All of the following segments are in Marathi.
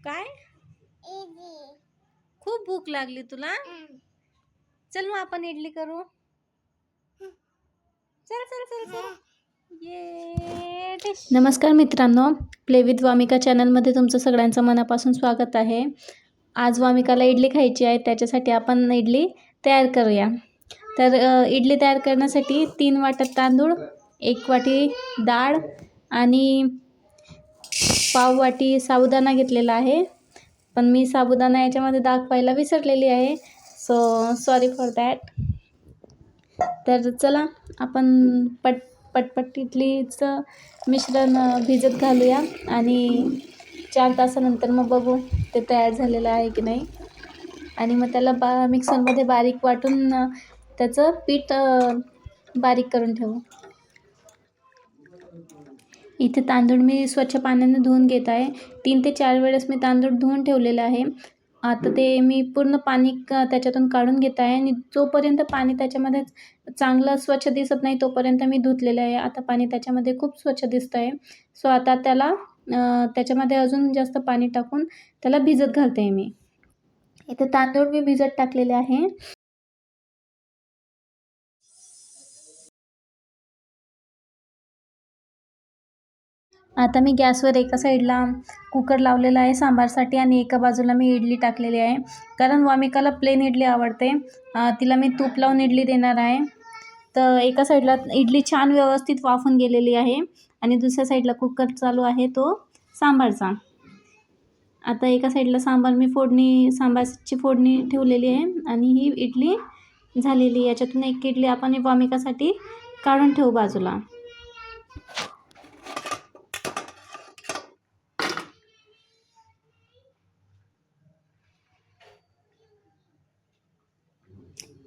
काय खूप भूक लागली तुला? चल मग आपण इडली करू. चल चल चल चल. नमस्कार मित्रांनो, प्ले विथ वामिका चॅनलमध्ये तुमचं सगळ्यांचं मनापासून स्वागत आहे. आज वामिकाला इडली खायची आहे, त्याच्यासाठी आपण इडली तयार करूया. तर इडली तयार करण्यासाठी 3 वाट्या तांदूळ, 1 वाटी डाळ आणि पाव वाटी साबुदाणा घेतलेला आहे. पण मी साबुदाणा याच्यामध्ये दाखवायला विसरलेली आहे, सो सॉरी फॉर दॅट. तर चला आपण पटपट इडलीचं मिश्रण भिजत घालूया आणि 4 तासानंतर मग बघू ते तयार झालेलं आहे की नाही. आणि मग त्याला मिक्सरमध्ये बारीक वाटून त्याचं पीठ बारीक करून ठेवू. इथे तांदूळ मी स्वच्छ पाण्याने धुवून घेत आहे. 3 ते 4 वेळेस मी तांदूळ धुवून ठेवलेले आहे. आता ते मी पूर्ण पाणी त्याच्यातून काढून घेत आहे आणि जोपर्यंत पाणी त्याच्यामध्ये चांगलं स्वच्छ दिसत नाही तोपर्यंत मी धुतलेलं आहे. आता पाणी त्याच्यामध्ये खूप स्वच्छ दिसतं आहे. सो आता त्याला त्याच्यामध्ये अजून जास्त पाणी टाकून त्याला भिजत घालते आहे मी. इथे तांदूळ मी भिजत टाकलेले आहे. आता मी गॅसवर एका साईडला कुकर लावलेला आहे सांबारसाठी आणि एका बाजूला मी इडली टाकलेली आहे. कारण वामिकाला प्लेन इडली आवडते. तिला मी तूप लावून इडली देणार आहे. तर एका साईडला इडली छान व्यवस्थित वाफून गेलेली आहे आणि दुसऱ्या साईडला कुकर चालू आहे तो सांबारचा. आता एका साईडला सांबारची फोडणी ठेवलेली आहे आणि ही इडली झालेली. याच्यातून एक इडली आपण वामिकासाठी काढून ठेवू बाजूला.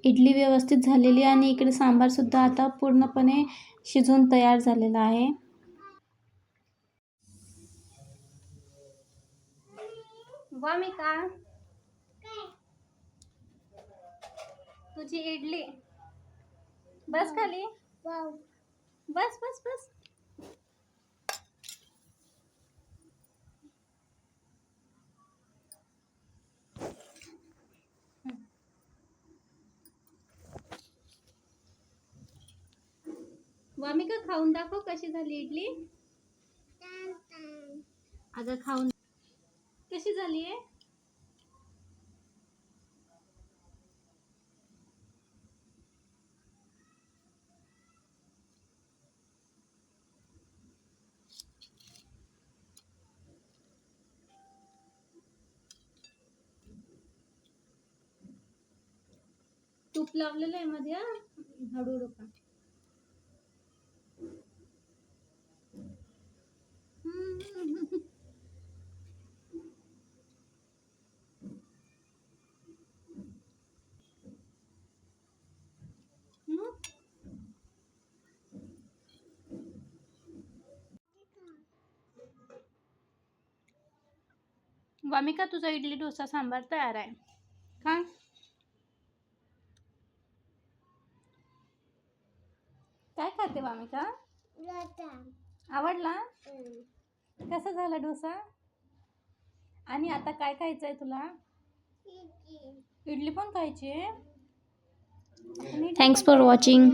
इडली व्यवस्थित झालेली आणि इकडे सांबारसुद्धा आता पूर्णपणे शिजून तयार झालेला आहे. वामिका, तुझी इडली. बस खाली. बस बस बस. वामिका खाऊन दाखव कशी झाली इडली. अगं खाऊन कशी झाली आहे. तूप लावलेलं आहे मध्ये. हळूहळू खा. वामिका, तुझा इडली डोसा सांबार तयार आहे. खा. काय खाते वामिका? आवडला? कसा झाला डोसा? आणि आता काय खायचं आहे तुला? इडली पण खायची आहे. Thanks for watching.